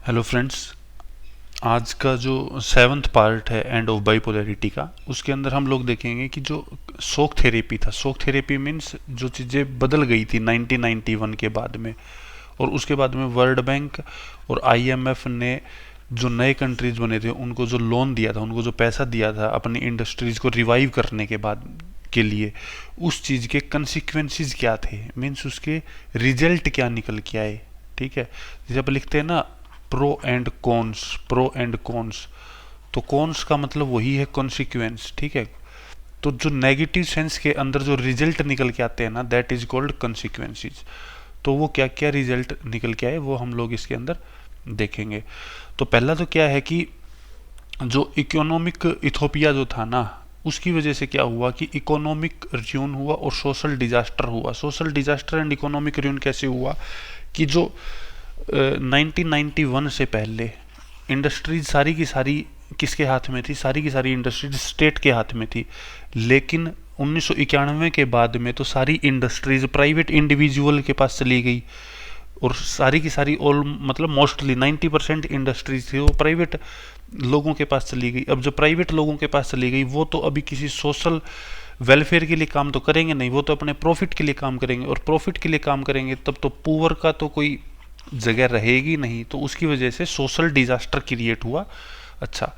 Hello friends. आज का जो सेवन्थ पार्ट है एंड ऑफ बाइपोलैरिटी का, उसके अंदर हम लोग देखेंगे कि जो शॉक थेरेपी था, शॉक थेरेपी मीन्स जो चीज़ें बदल गई थी 1991 के बाद में, और उसके बाद में वर्ल्ड बैंक और आईएमएफ ने जो नए कंट्रीज बने थे उनको जो लोन दिया था, उनको जो पैसा दिया था अपनी इंडस्ट्रीज को रिवाइव करने के बाद के लिए, उस चीज़ के कंसिक्वेंसेस क्या थे, मीन्स उसके रिजल्ट क्या निकल के आए। ठीक है, जैसे आप लिखते हैं ना pro and cons, pro and cons, तो कॉन्स का मतलब वही है कॉन्सिक्वेंस। ठीक है, तो जो नेगेटिव सेंस के अंदर जो रिजल्ट निकल के आते हैं ना, दैट इज कॉल्ड कॉन्सिक्वेंसेस। तो वो क्या क्या रिजल्ट निकल के आए वो हम लोग इसके अंदर देखेंगे। तो पहला तो क्या है कि जो इकोनॉमिक इथोपिया जो था ना, उसकी वजह से क्या हुआ कि इकोनॉमिक र्यून हुआ और सोशल डिजास्टर हुआ। Social disaster and economic ruin कैसे हुआ कि जो 1991 से पहले इंडस्ट्रीज सारी की सारी किसके हाथ में थी, सारी की सारी इंडस्ट्रीज स्टेट के हाथ में थी। लेकिन 1991 के बाद में तो सारी इंडस्ट्रीज प्राइवेट इंडिविजुअल के पास चली गई, और सारी की सारी ऑल मतलब मोस्टली 90% इंडस्ट्रीज थी वो प्राइवेट लोगों के पास चली गई। अब जो प्राइवेट लोगों के पास चली गई वो तो अभी किसी सोशल वेलफेयर के लिए काम तो करेंगे नहीं, वो तो अपने प्रॉफिट के लिए काम करेंगे, और प्रॉफिट के लिए काम करेंगे तब तो पुअर का तो कोई जगह रहेगी नहीं। तो उसकी वजह से सोशल डिजास्टर क्रिएट हुआ। अच्छा,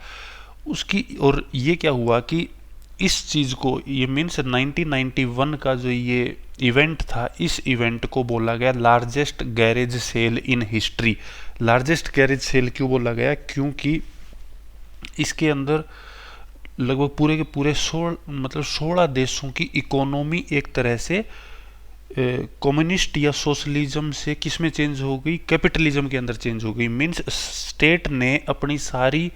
उसकी और ये क्या हुआ कि इस चीज़ को, ये मीन्स 1991 का जो ये इवेंट था, इस इवेंट को बोला गया largest garage sale in history. Largest garage sale क्यों बोला गया? क्योंकि इसके अंदर लगभग पूरे के पूरे 16 देशों की इकोनॉमी एक तरह से कम्युनिस्ट या सोशलिज्म से किस में चेंज हो गई, कैपिटलिज्म के अंदर चेंज हो गई। मीन्स स्टेट ने अपनी सारी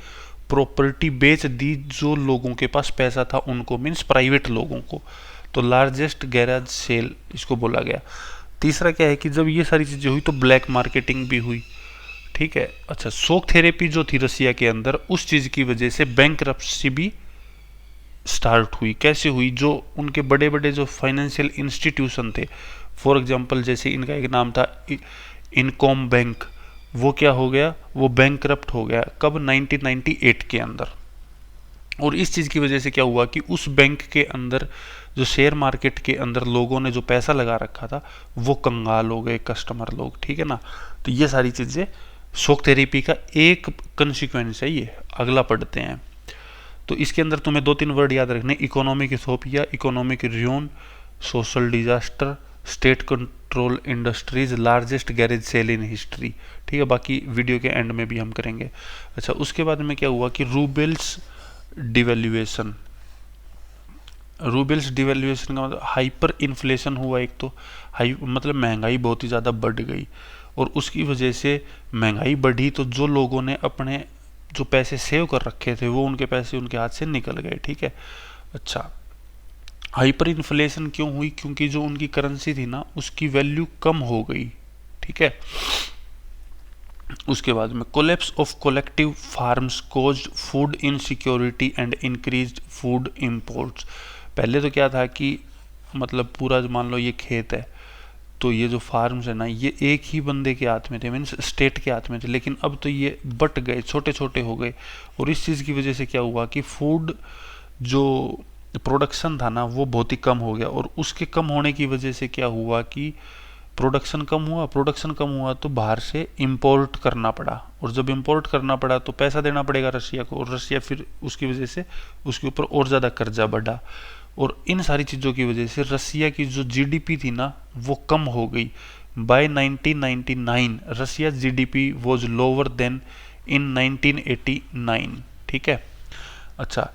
प्रॉपर्टी बेच दी जो लोगों के पास पैसा था उनको, मीन्स प्राइवेट लोगों को। तो लार्जेस्ट गैराज सेल इसको बोला गया। तीसरा क्या है कि जब ये सारी चीज़ें हुई तो ब्लैक मार्केटिंग भी हुई। ठीक है। अच्छा, शॉक थेरेपी जो थी रसिया के अंदर, उस चीज़ की वजह से बैंकरप्सी भी स्टार्ट हुई। कैसे हुई? जो उनके बड़े बड़े जो फाइनेंशियल इंस्टीट्यूशन थे, फॉर एग्जांपल जैसे इनका एक नाम था इनकॉम बैंक, वो क्या हो गया, वो बैंकरप्ट हो गया। कब? 1998 के अंदर। और इस चीज़ की वजह से क्या हुआ कि उस बैंक के अंदर जो शेयर मार्केट के अंदर लोगों ने जो पैसा लगा रखा था वो कंगाल हो गए, कस्टमर लोग। ठीक है ना। तो ये सारी चीज़ें शॉक थेरेपी का एक कंसिक्वेंस है। ये अगला पढ़ते हैं। तो इसके अंदर तुम्हें दो तीन वर्ड याद रखने: economic Ethiopia, economic ruin, social disaster, state control industries, largest garage sale in history. ठीक है, बाकी वीडियो के एंड में भी हम करेंगे। अच्छा, उसके बाद में क्या हुआ कि रूबेल्स डिवेल्युएशन। रूबेल्स डिवेल्युएशन का मतलब हाइपर इन्फ्लेशन हुआ। एक तो हाई मतलब महंगाई बहुत ही ज़्यादा बढ़ गई, और उसकी वजह से महंगाई बढ़ी तो जो लोगों ने अपने जो पैसे सेव कर रखे थे वो उनके पैसे उनके हाथ से निकल गए। ठीक है। अच्छा, हाइपर इन्फ्लेशन क्यों हुई? क्योंकि जो उनकी करेंसी थी ना उसकी वैल्यू कम हो गई। ठीक है। उसके बाद में collapse of collective farms caused food insecurity and increased food imports. पहले तो क्या था कि मतलब पूरा मान लो ये खेत है, तो ये जो फार्म्स है ना ये एक ही बंदे के हाथ में थे, मीन्स स्टेट के हाथ में थे। लेकिन अब तो ये बट गए, छोटे छोटे हो गए, और इस चीज़ की वजह से क्या हुआ कि फूड जो प्रोडक्शन था ना वो बहुत ही कम हो गया। और उसके कम होने की वजह से क्या हुआ कि प्रोडक्शन कम हुआ, प्रोडक्शन कम हुआ तो बाहर से इंपोर्ट करना पड़ा, और जब इंपोर्ट करना पड़ा तो पैसा देना पड़ेगा रशिया को, और रशिया फिर उसकी वजह से उसके ऊपर और ज़्यादा कर्जा बढ़ा। और इन सारी चीज़ों की वजह से रसिया की जो जीडीपी थी ना वो कम हो गई। By 1999 Russia GDP was lower than in 1989। ठीक है। अच्छा,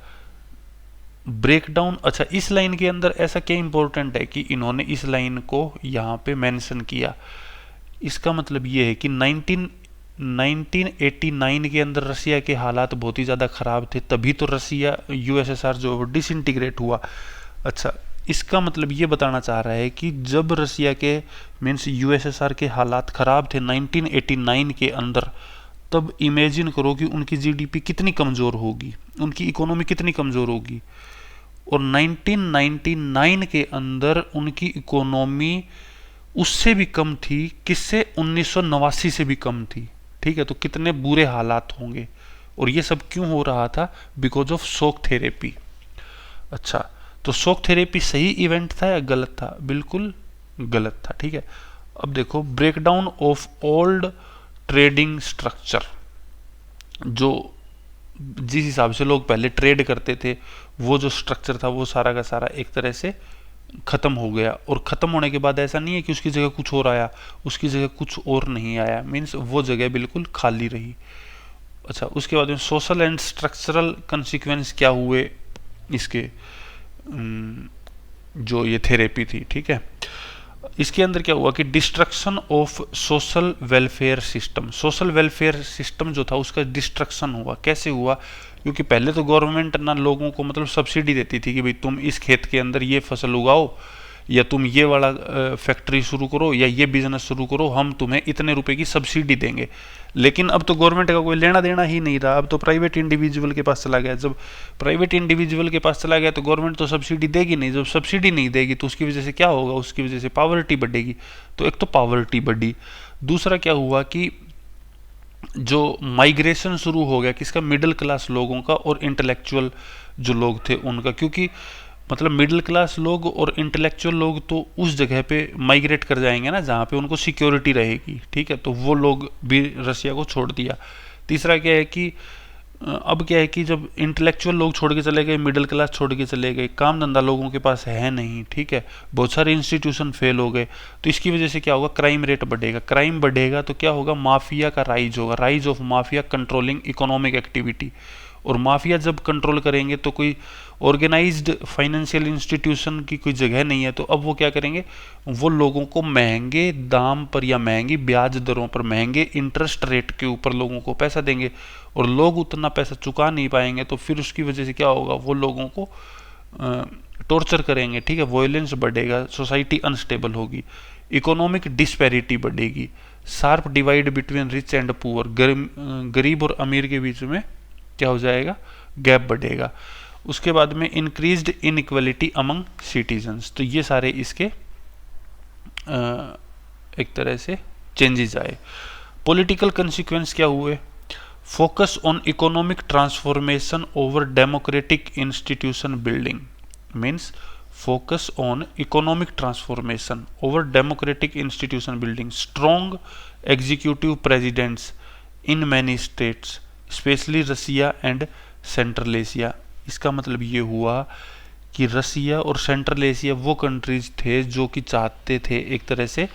ब्रेकडाउन। अच्छा, इस लाइन के अंदर ऐसा क्या इंपॉर्टेंट है कि इन्होंने इस लाइन को यहाँ पे मेंशन किया? इसका मतलब ये है कि 1989 के अंदर रसिया के हालात बहुत ही ज़्यादा ख़राब थे, तभी तो रसिया यूएसएसआर जो डिसइंटीग्रेट हुआ। अच्छा, इसका मतलब ये बताना चाह रहा है कि जब रसिया के मीन्स यूएसएसआर के हालात ख़राब थे 1989 के अंदर, तब इमेजिन करो कि उनकी जीडीपी कितनी कमज़ोर होगी, उनकी इकोनॉमी कितनी कमज़ोर होगी। और 1999 के अंदर उनकी इकोनॉमी उससे भी कम थी। किससे? 1989 से भी कम थी। ठीक है, तो कितने बुरे हालात होंगे। और ये सब क्यों हो रहा था? Because of shock therapy. अच्छा, तो शॉक थेरेपी सही इवेंट था या गलत था? बिल्कुल गलत था। ठीक है, अब देखो breakdown of old trading structure, जो जिस हिसाब से लोग पहले ट्रेड करते थे वो जो स्ट्रक्चर था वो सारा का सारा एक तरह से खत्म हो गया। और खत्म होने के बाद ऐसा नहीं है कि उसकी जगह कुछ और आया, उसकी जगह कुछ और नहीं आया, मीन्स वो जगह बिल्कुल खाली रही। अच्छा, उसके बाद में सोशल एंड स्ट्रक्चरल कंसिक्वेंस क्या हुए इसके, जो ये थेरेपी थी। ठीक है, इसके अंदर क्या हुआ कि destruction of social welfare system, social welfare system जो था उसका डिस्ट्रक्शन हुआ। कैसे हुआ? क्योंकि पहले तो गवर्नमेंट ना लोगों को मतलब सब्सिडी देती थी कि भाई तुम इस खेत के अंदर ये फसल उगाओ, या तुम ये वाला फैक्ट्री शुरू करो, या ये बिजनेस शुरू करो, हम तुम्हें इतने रुपए की सब्सिडी देंगे। लेकिन अब तो गवर्नमेंट का कोई लेना देना ही नहीं रहा, अब तो प्राइवेट इंडिविजुअल के पास चला गया। जब प्राइवेट इंडिविजुअल के पास चला गया तो गवर्नमेंट तो सब्सिडी देगी नहीं, जब सब्सिडी नहीं देगी तो उसकी वजह से क्या होगा? उसकी वजह से पावर्टी बढ़ेगी। तो एक तो पावर्टी बढ़ी, दूसरा क्या हुआ कि जो माइग्रेशन शुरू हो गया किसका? मिडिल क्लास लोगों का और इंटेलेक्चुअल जो लोग थे उनका। क्योंकि मतलब मिडिल क्लास लोग और इंटेलेक्चुअल लोग तो उस जगह पे माइग्रेट कर जाएंगे ना जहाँ पे उनको सिक्योरिटी रहेगी। ठीक है, तो वो लोग भी रसिया को छोड़ दिया। तीसरा क्या है कि अब क्या है कि जब इंटेलेक्चुअल लोग छोड़ के चले गए, मिडिल क्लास छोड़ के चले गए, काम धंधा लोगों के पास है नहीं। ठीक है, बहुत सारे इंस्टीट्यूशन फेल हो गए, तो इसकी वजह से क्या होगा? क्राइम रेट बढ़ेगा। क्राइम बढ़ेगा तो क्या होगा? माफिया का राइज होगा, rise of mafia controlling economic activity. और माफिया जब कंट्रोल करेंगे तो कोई ऑर्गेनाइज्ड फाइनेंशियल इंस्टीट्यूशन की कोई जगह नहीं है, तो अब वो क्या करेंगे? वो लोगों को महंगे दाम पर या महंगी ब्याज दरों पर, महंगे इंटरेस्ट रेट के ऊपर लोगों को पैसा देंगे, और लोग उतना पैसा चुका नहीं पाएंगे तो फिर उसकी वजह से क्या होगा? वो लोगों को टॉर्चर करेंगे। ठीक है, वॉयलेंस बढ़ेगा, सोसाइटी अनस्टेबल होगी, इकोनॉमिक डिस्पैरिटी बढ़ेगी, sharp divide between rich and poor, गरीब और अमीर के बीच में क्या हो जाएगा? गैप बढ़ेगा। उसके बाद में इंक्रीज्ड इनइक्वालिटी अमंग सिटीजन्स। तो ये सारे इसके एक तरह से चेंजेस आए। पॉलिटिकल कंसिक्वेंस क्या हुए? Focus on economic transformation over democratic institution building, means focus on economic transformation over democratic institution building, strong executive presidents in many states, specially Russia and central Asia. इसका मतलब ये हुआ कि रसिया और central Asia वो countries थे जो कि चाहते थे एक तरह से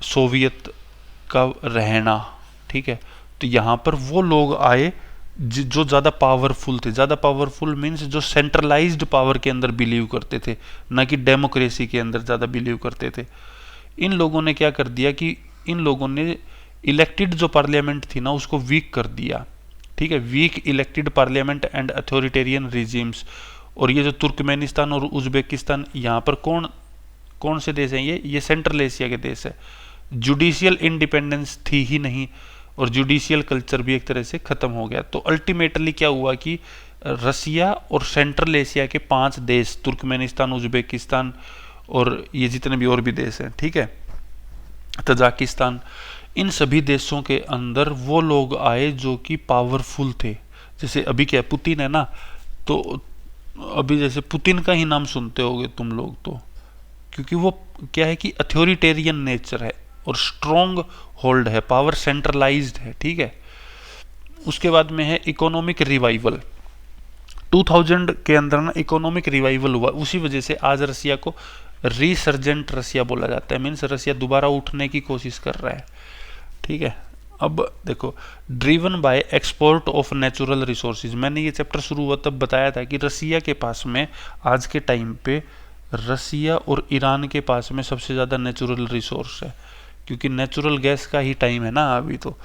सोवियत का रहना। ठीक है, तो यहाँ पर वो लोग आए जो ज़्यादा पावरफुल थे। ज़्यादा पावरफुल मीन्स जो सेंट्रलाइज्ड पावर के अंदर बिलीव करते थे, ना कि डेमोक्रेसी के अंदर ज़्यादा बिलीव करते थे। इन लोगों ने क्या कर दिया कि इन लोगों ने इलेक्टेड जो पार्लियामेंट थी ना उसको वीक कर दिया। ठीक है, weak elected parliament and authoritarian regimes. और ये जो तुर्कमेनिस्तान और उज्बेकिस्तान, यहाँ पर कौन कौन से देश हैं? ये सेंट्रल एशिया के देश है। जुडिशियल इंडिपेंडेंस थी ही नहीं, और जुडिशियल कल्चर भी एक तरह से खत्म हो गया। तो अल्टीमेटली क्या हुआ कि रसिया और सेंट्रल एशिया के 5 देश, तुर्कमेनिस्तान, उज्बेकिस्तान और ये जितने भी और भी देश हैं, ठीक है, तजाकिस्तान, इन सभी देशों के अंदर वो लोग आए जो कि पावरफुल थे। जैसे अभी क्या पुतिन है ना, तो अभी जैसे पुतिन का ही नाम सुनते होगे तुम लोग, तो क्योंकि वो क्या है कि अथॉरिटेरियन नेचर है और स्ट्रॉन्ग होल्ड है, पावर सेंट्रलाइज्ड है। ठीक है, उसके बाद में है इकोनॉमिक रिवाइवल। 2000 के अंदर ना इकोनॉमिक रिवाइवल हुआ, उसी वजह से आज रसिया को रिसर्जेंट रसिया बोला जाता है। मीन्स रसिया दोबारा उठने की कोशिश कर रहा है। ठीक है, अब देखो driven by export of natural resources. मैंने ये चैप्टर शुरू हुआ तब बताया था कि रसिया के पास में आज के टाइम पे रसिया और ईरान के पास में सबसे ज़्यादा नेचुरल रिसोर्स है, क्योंकि नेचुरल गैस का ही टाइम है ना अभी। तो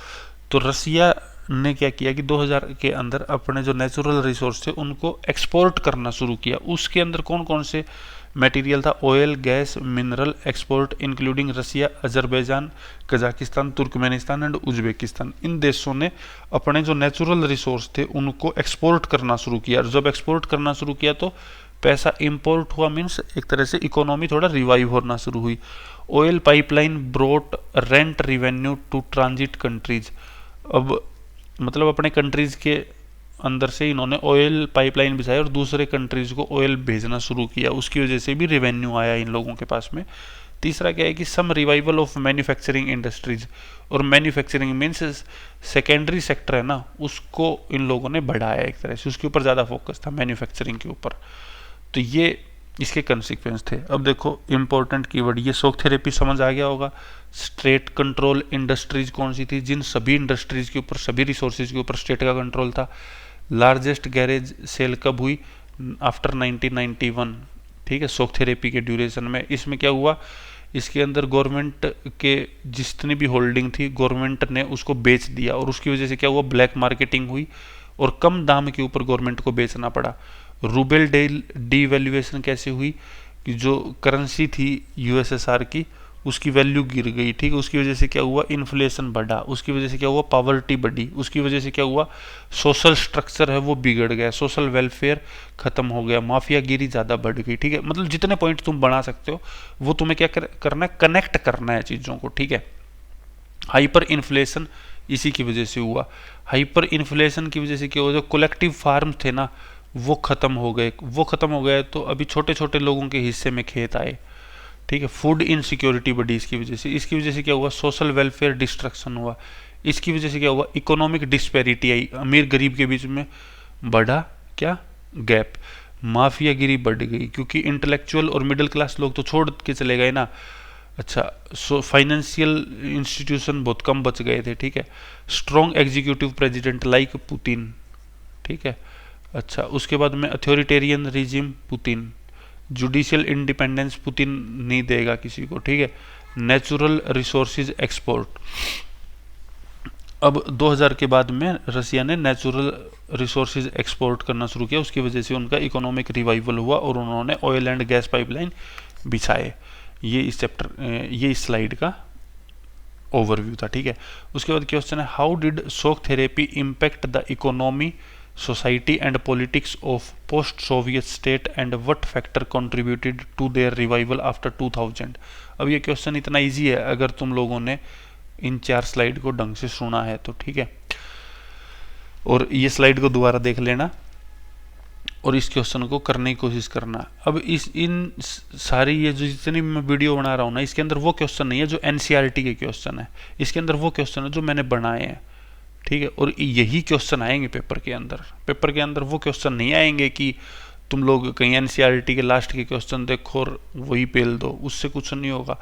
रसिया ने क्या किया कि 2000 के अंदर अपने जो नेचुरल रिसोर्स थे उनको एक्सपोर्ट करना शुरू किया। उसके अंदर कौन कौन से मटेरियल था? Oil, gas, mineral export including Russia, Azerbaijan, Kazakhstan, Turkmenistan and Uzbekistan. इन देशों ने अपने जो नेचुरल रिसोर्स थे उनको एक्सपोर्ट करना शुरू किया। और जब एक्सपोर्ट करना शुरू किया तो पैसा इंपोर्ट हुआ, मीन्स एक तरह से इकोनॉमी थोड़ा रिवाइव होना शुरू हुई। Oil pipeline brought rent revenue to transit countries. अब मतलब अपने कंट्रीज़ के अंदर से इन्होंने ऑयल पाइपलाइन बिछाई और दूसरे कंट्रीज़ को ऑयल भेजना शुरू किया, उसकी वजह से भी रेवेन्यू आया इन लोगों के पास में। तीसरा क्या है कि सम रिवाइवल ऑफ मैन्युफैक्चरिंग इंडस्ट्रीज, और मैन्युफैक्चरिंग मीन्स सेकेंडरी सेक्टर है ना, उसको इन लोगों ने बढ़ाया एक तरह से, उसके ऊपर ज़्यादा फोकस था मैन्युफैक्चरिंग के ऊपर। तो ये इसके कंसिक्वेंस थे। अब देखो इंपॉर्टेंट कीवर्ड, ये शॉक थेरेपी समझ आ गया होगा। स्टेट कंट्रोल इंडस्ट्रीज कौन सी थी, जिन सभी इंडस्ट्रीज के ऊपर, सभी रिसोर्सेज के ऊपर स्टेट का कंट्रोल था। लार्जेस्ट गैरेज सेल कब हुई, आफ्टर 1991, ठीक है, शॉक थेरेपी के ड्यूरेशन में। इसमें क्या हुआ, इसके अंदर गवर्नमेंट के जितनी भी होल्डिंग थी गवर्नमेंट ने उसको बेच दिया, और उसकी वजह से क्या हुआ, ब्लैक मार्केटिंग हुई और कम दाम के ऊपर गवर्नमेंट को बेचना पड़ा। रूबेल डीवैल्यूएशन कैसे हुई, कि जो करेंसी थी यूएसएसआर की उसकी वैल्यू गिर गई, ठीक है, उसकी वजह से क्या हुआ, इन्फ्लेशन बढ़ा, उसकी वजह से क्या हुआ, पॉवर्टी बढ़ी, उसकी वजह से क्या हुआ, सोशल स्ट्रक्चर है वो बिगड़ गया, सोशल वेलफेयर खत्म हो गया, माफियागिरी ज़्यादा बढ़ गई, ठीक है। मतलब जितने पॉइंट तुम बना सकते हो वो तुम्हें क्या करना है, कनेक्ट करना है चीज़ों को, ठीक है। हाइपर इन्फ्लेशन इसी की वजह से हुआ, हाइपर इन्फ्लेशन की वजह से क्या हुआ, जो कलेक्टिव फार्म थे ना वो खत्म हो गए, वो खत्म हो गए तो अभी छोटे छोटे लोगों के हिस्से में खेत आए, ठीक है। फूड इनसिक्योरिटी बढ़ी इसकी वजह से, इसकी वजह से क्या हुआ, सोशल वेलफेयर डिस्ट्रक्शन हुआ, इसकी वजह से क्या हुआ, इकोनॉमिक डिस्पैरिटी आई, अमीर गरीब के बीच में बढ़ा क्या, गैप, माफियागिरी बढ़ गई, क्योंकि इंटेलेक्चुअल और मिडिल क्लास लोग तो छोड़ के चले गए ना। अच्छा, सो फाइनेंशियल इंस्टीट्यूशन बहुत कम बच गए थे, ठीक है। Strong executive president like Putin, ठीक है। अच्छा, उसके बाद में authoritarian regime Putin, judicial independence Putin नहीं देगा किसी को, ठीक है। नेचुरल रिसोर्सेज एक्सपोर्ट, अब 2000 के बाद में रसिया ने नेचुरल रिसोर्सेज एक्सपोर्ट करना शुरू किया, उसकी वजह से उनका इकोनॉमिक रिवाइवल हुआ और उन्होंने ऑयल एंड गैस पाइपलाइन बिछाए। ये इस चैप्टर, ये इस स्लाइड का ओवरव्यू था, ठीक है। उसके बाद क्वेश्चन है, how did shock therapy impact the economy, society and politics of post-Soviet state and what factor contributed to their revival after 2000। अब ये क्वेश्चन इतना इजी है अगर तुम लोगों ने इन 4 स्लाइड को ढंग से सुना है तो, ठीक है। और ये स्लाइड को दोबारा देख लेना और इस क्वेश्चन को करने की कोशिश करना। अब इन सारी ये जो जितनी मैं वीडियो बना रहा हूँ ना, इसके अंदर वो क्वेश्चन नहीं है जो एनसीईआरटी के क्वेश्चन है, इसके अंदर वो क्वेश्चन है जो मैंने बनाए हैं, ठीक है। और यही क्वेश्चन आएंगे पेपर के अंदर, पेपर के अंदर वो क्वेश्चन नहीं आएंगे कि तुम लोग कहीं एनसीईआरटी के लास्ट के क्वेश्चन देखो और वही पेल दो, उससे कुछ नहीं होगा।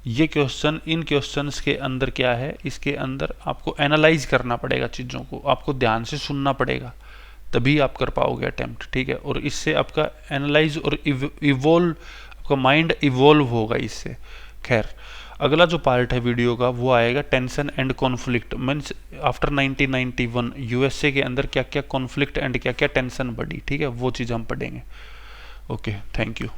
ये क्वेश्चन, इन क्वेश्चंस के अंदर क्या है, इसके अंदर आपको एनालाइज करना पड़ेगा चीज़ों को, आपको ध्यान से सुनना पड़ेगा, तभी आप कर पाओगे अटेम्प्ट, ठीक है। और इससे आपका एनालाइज और इवोल्व, आपका माइंड इवोल्व होगा इससे। खैर, अगला जो पार्ट है वीडियो का वो आएगा tension and conflict, means after 1991 USA के अंदर क्या क्या कॉन्फ्लिक्ट एंड क्या क्या टेंशन बढ़ी, ठीक है, वो चीज़ हम पढ़ेंगे। Okay, thank you.